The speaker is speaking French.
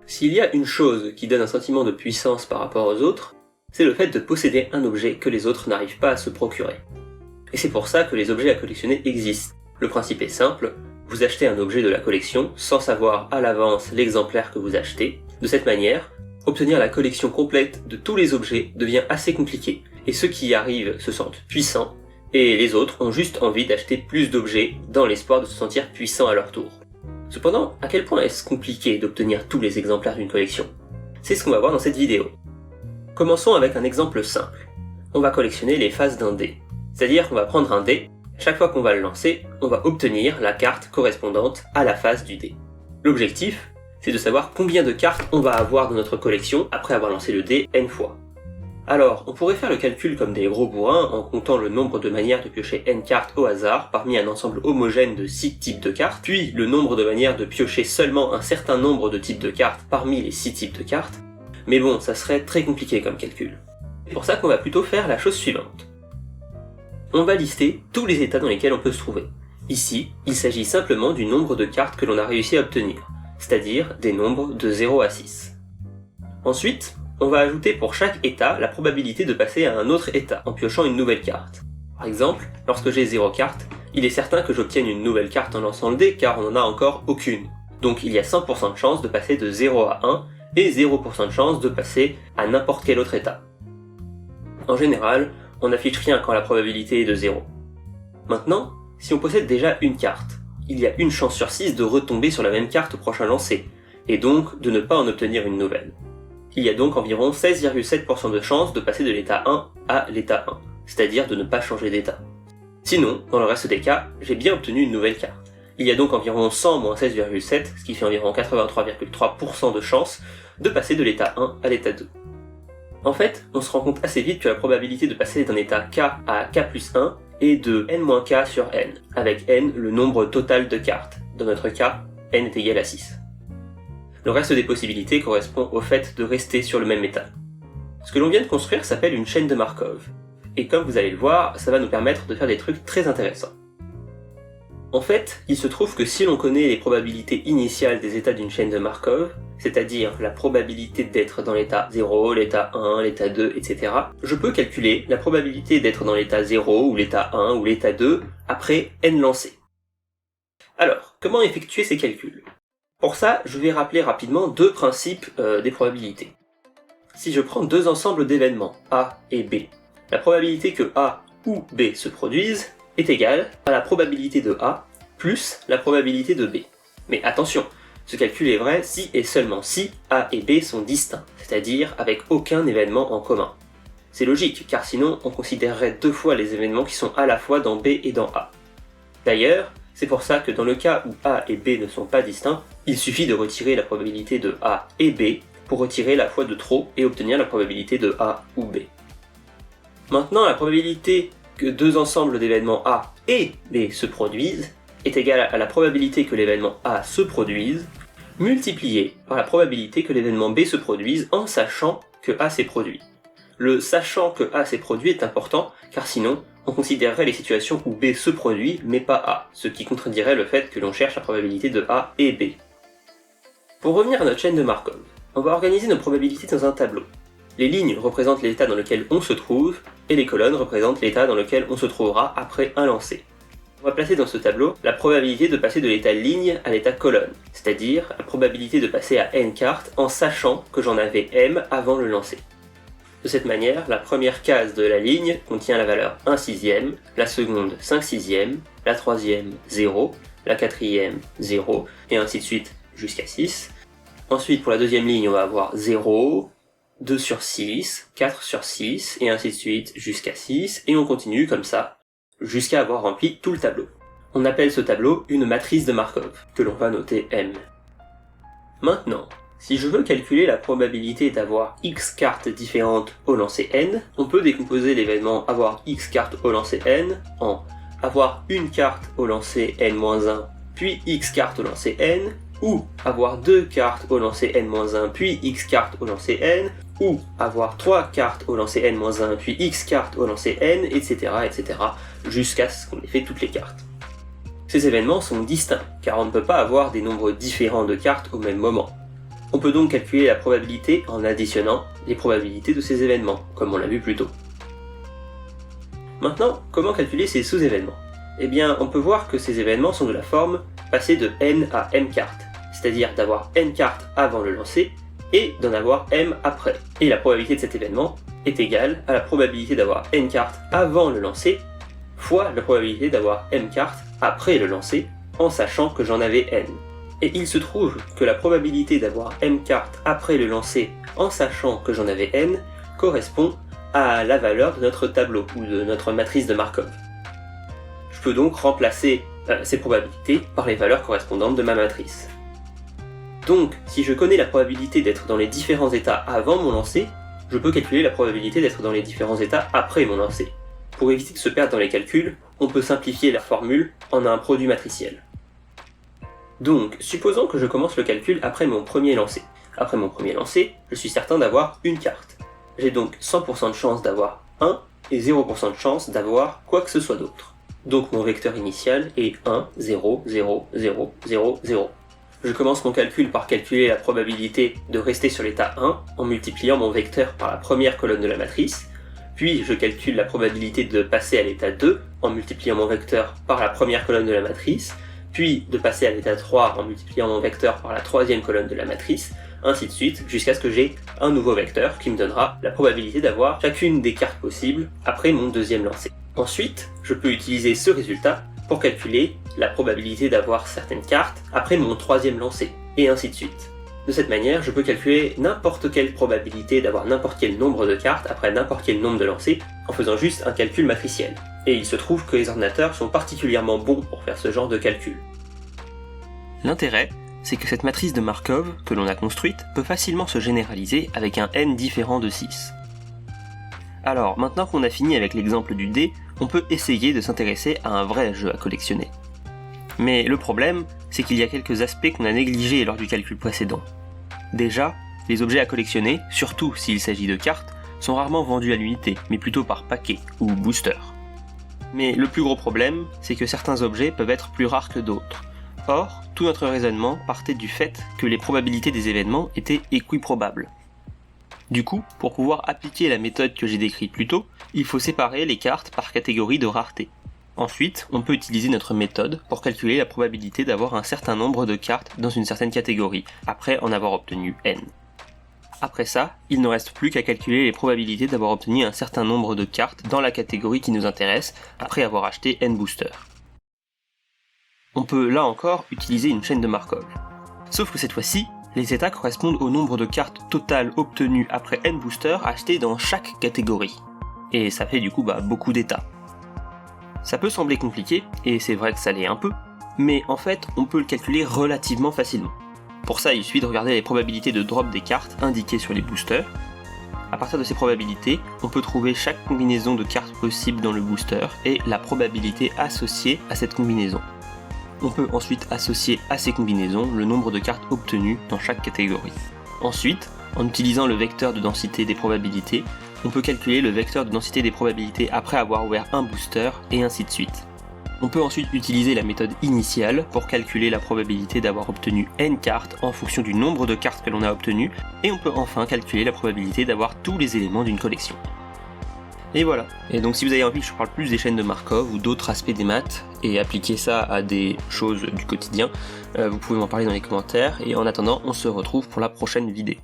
S'il y a une chose qui donne un sentiment de puissance par rapport aux autres, c'est le fait de posséder un objet que les autres n'arrivent pas à se procurer. Et c'est pour ça que les objets à collectionner existent. Le principe est simple, vous achetez un objet de la collection sans savoir à l'avance l'exemplaire que vous achetez. De cette manière, obtenir la collection complète de tous les objets devient assez compliqué, et ceux qui y arrivent se sentent puissants, et les autres ont juste envie d'acheter plus d'objets dans l'espoir de se sentir puissants à leur tour. Cependant, à quel point est-ce compliqué d'obtenir tous les exemplaires d'une collection? C'est ce qu'on va voir dans cette vidéo. Commençons avec un exemple simple. On va collectionner les faces d'un dé. C'est-à-dire qu'on va prendre un dé, chaque fois qu'on va le lancer, on va obtenir la carte correspondante à la face du dé. L'objectif, c'est de savoir combien de cartes on va avoir dans notre collection après avoir lancé le dé n fois. Alors, on pourrait faire le calcul comme des gros bourrins en comptant le nombre de manières de piocher n cartes au hasard parmi un ensemble homogène de 6 types de cartes, puis le nombre de manières de piocher seulement un certain nombre de types de cartes parmi les 6 types de cartes, mais bon, ça serait très compliqué comme calcul. C'est pour ça qu'on va plutôt faire la chose suivante. On va lister tous les états dans lesquels on peut se trouver. Ici, il s'agit simplement du nombre de cartes que l'on a réussi à obtenir, c'est-à-dire des nombres de 0 à 6. Ensuite, on va ajouter pour chaque état la probabilité de passer à un autre état en piochant une nouvelle carte. Par exemple, lorsque j'ai 0 carte, il est certain que j'obtienne une nouvelle carte en lançant le dé car on n'en a encore aucune. Donc il y a 100% de chance de passer de 0 à 1 et 0% de chance de passer à n'importe quel autre état. En général, on n'affiche rien quand la probabilité est de 0. Maintenant, si on possède déjà une carte, il y a une chance sur 6 de retomber sur la même carte au prochain lancer, et donc de ne pas en obtenir une nouvelle. Il y a donc environ 16,7% de chance de passer de l'état 1 à l'état 1, c'est-à-dire de ne pas changer d'état. Sinon, dans le reste des cas, j'ai bien obtenu une nouvelle carte. Il y a donc environ 100 moins 16,7, ce qui fait environ 83,3% de chance de passer de l'état 1 à l'état 2. En fait, on se rend compte assez vite que la probabilité de passer d'un état k à k plus 1 est de n-k sur n, avec n le nombre total de cartes. Dans notre cas, n est égal à 6. Le reste des possibilités correspond au fait de rester sur le même état. Ce que l'on vient de construire s'appelle une chaîne de Markov, et comme vous allez le voir, ça va nous permettre de faire des trucs très intéressants. En fait, il se trouve que si l'on connaît les probabilités initiales des états d'une chaîne de Markov, c'est-à-dire la probabilité d'être dans l'état 0, l'état 1, l'état 2, etc., je peux calculer la probabilité d'être dans l'état 0, ou l'état 1, ou l'état 2, après n lancés. Alors, comment effectuer ces calculs? Pour ça, je vais rappeler rapidement deux principes des probabilités. Si je prends deux ensembles d'événements, A et B, la probabilité que A ou B se produisent est égale à la probabilité de A plus la probabilité de B. Mais attention, ce calcul est vrai si et seulement si A et B sont distincts, c'est-à-dire avec aucun événement en commun. C'est logique, car sinon on considérerait deux fois les événements qui sont à la fois dans B et dans A. D'ailleurs, c'est pour ça que dans le cas où A et B ne sont pas distincts, il suffit de retirer la probabilité de A et B pour retirer la fois de trop et obtenir la probabilité de A ou B. Maintenant, la probabilité que deux ensembles d'événements A et B se produisent est égale à la probabilité que l'événement A se produise, multipliée par la probabilité que l'événement B se produise en sachant que A s'est produit. Le sachant que A s'est produit est important, car sinon, on considérerait les situations où B se produit mais pas A, ce qui contredirait le fait que l'on cherche la probabilité de A et B. Pour revenir à notre chaîne de Markov, on va organiser nos probabilités dans un tableau. Les lignes représentent l'état dans lequel on se trouve, et les colonnes représentent l'état dans lequel on se trouvera après un lancer. On va placer dans ce tableau la probabilité de passer de l'état ligne à l'état colonne, c'est-à-dire la probabilité de passer à n cartes en sachant que j'en avais m avant le lancer. De cette manière, la première case de la ligne contient la valeur 1 sixième, la seconde 5 sixièmes, la troisième 0, la quatrième 0, et ainsi de suite jusqu'à 6. Ensuite, pour la deuxième ligne, on va avoir 0, 2 sur 6, 4 sur 6, et ainsi de suite jusqu'à 6, et on continue comme ça, jusqu'à avoir rempli tout le tableau. On appelle ce tableau une matrice de Markov, que l'on va noter M. Maintenant, si je veux calculer la probabilité d'avoir x cartes différentes au lancer n, on peut décomposer l'événement avoir x cartes au lancer n en avoir une carte au lancer n-1, puis x cartes au lancer n, ou avoir deux cartes au lancer n-1, puis x cartes au lancer n, ou avoir 3 cartes au lancer n-1, puis x cartes au lancer n, etc., jusqu'à ce qu'on ait fait toutes les cartes. Ces événements sont distincts, car on ne peut pas avoir des nombres différents de cartes au même moment. On peut donc calculer la probabilité en additionnant les probabilités de ces événements, comme on l'a vu plus tôt. Maintenant, comment calculer ces sous-événements? Eh bien, on peut voir que ces événements sont de la forme passer de n à m cartes, c'est-à-dire d'avoir n cartes avant le lancer et d'en avoir m après. Et la probabilité de cet événement est égale à la probabilité d'avoir n cartes avant le lancer fois la probabilité d'avoir m cartes après le lancer, en sachant que j'en avais n. Et il se trouve que la probabilité d'avoir m cartes après le lancer, en sachant que j'en avais n, correspond à la valeur de notre tableau, ou de notre matrice de Markov. Je peux donc remplacer ces probabilités par les valeurs correspondantes de ma matrice. Donc, si je connais la probabilité d'être dans les différents états avant mon lancer, je peux calculer la probabilité d'être dans les différents états après mon lancer. Pour éviter de se perdre dans les calculs, on peut simplifier la formule en un produit matriciel. Donc, supposons que je commence le calcul après mon premier lancer. Après mon premier lancer, je suis certain d'avoir une carte. J'ai donc 100% de chance d'avoir 1 et 0% de chance d'avoir quoi que ce soit d'autre. Donc mon vecteur initial est 1, 0, 0, 0, 0, 0. Je commence mon calcul par calculer la probabilité de rester sur l'état 1 en multipliant mon vecteur par la première colonne de la matrice, puis je calcule la probabilité de passer à l'état 2 en multipliant mon vecteur par la première colonne de la matrice, puis de passer à l'état 3 en multipliant mon vecteur par la troisième colonne de la matrice, ainsi de suite, jusqu'à ce que j'ai un nouveau vecteur qui me donnera la probabilité d'avoir chacune des cartes possibles après mon deuxième lancer. Ensuite, je peux utiliser ce résultat pour calculer la probabilité d'avoir certaines cartes après mon troisième lancer, et ainsi de suite. De cette manière, je peux calculer n'importe quelle probabilité d'avoir n'importe quel nombre de cartes après n'importe quel nombre de lancers en faisant juste un calcul matriciel. Et il se trouve que les ordinateurs sont particulièrement bons pour faire ce genre de calcul. L'intérêt, c'est que cette matrice de Markov que l'on a construite peut facilement se généraliser avec un n différent de 6. Alors, maintenant qu'on a fini avec l'exemple du dé, on peut essayer de s'intéresser à un vrai jeu à collectionner. Mais le problème, c'est qu'il y a quelques aspects qu'on a négligés lors du calcul précédent. Déjà, les objets à collectionner, surtout s'il s'agit de cartes, sont rarement vendus à l'unité, mais plutôt par paquet ou booster. Mais le plus gros problème, c'est que certains objets peuvent être plus rares que d'autres. Or, tout notre raisonnement partait du fait que les probabilités des événements étaient équiprobables. Du coup, pour pouvoir appliquer la méthode que j'ai décrite plus tôt, il faut séparer les cartes par catégorie de rareté. Ensuite, on peut utiliser notre méthode pour calculer la probabilité d'avoir un certain nombre de cartes dans une certaine catégorie, après en avoir obtenu n. Après ça, il ne reste plus qu'à calculer les probabilités d'avoir obtenu un certain nombre de cartes dans la catégorie qui nous intéresse, après avoir acheté n boosters. On peut là encore utiliser une chaîne de Markov. Sauf que cette fois-ci, les états correspondent au nombre de cartes totales obtenues après n boosters achetés dans chaque catégorie. Et ça fait du coup beaucoup d'états. Ça peut sembler compliqué, et c'est vrai que ça l'est un peu, mais en fait on peut le calculer relativement facilement. Pour ça il suffit de regarder les probabilités de drop des cartes indiquées sur les boosters. À partir de ces probabilités, on peut trouver chaque combinaison de cartes possible dans le booster et la probabilité associée à cette combinaison. On peut ensuite associer à ces combinaisons le nombre de cartes obtenues dans chaque catégorie. Ensuite, en utilisant le vecteur de densité des probabilités, on peut calculer le vecteur de densité des probabilités après avoir ouvert un booster, et ainsi de suite. On peut ensuite utiliser la méthode initiale pour calculer la probabilité d'avoir obtenu n cartes en fonction du nombre de cartes que l'on a obtenues, et on peut enfin calculer la probabilité d'avoir tous les éléments d'une collection. Et voilà. Et donc si vous avez envie que je parle plus des chaînes de Markov ou d'autres aspects des maths, et appliquer ça à des choses du quotidien, vous pouvez m'en parler dans les commentaires, et en attendant, on se retrouve pour la prochaine vidéo.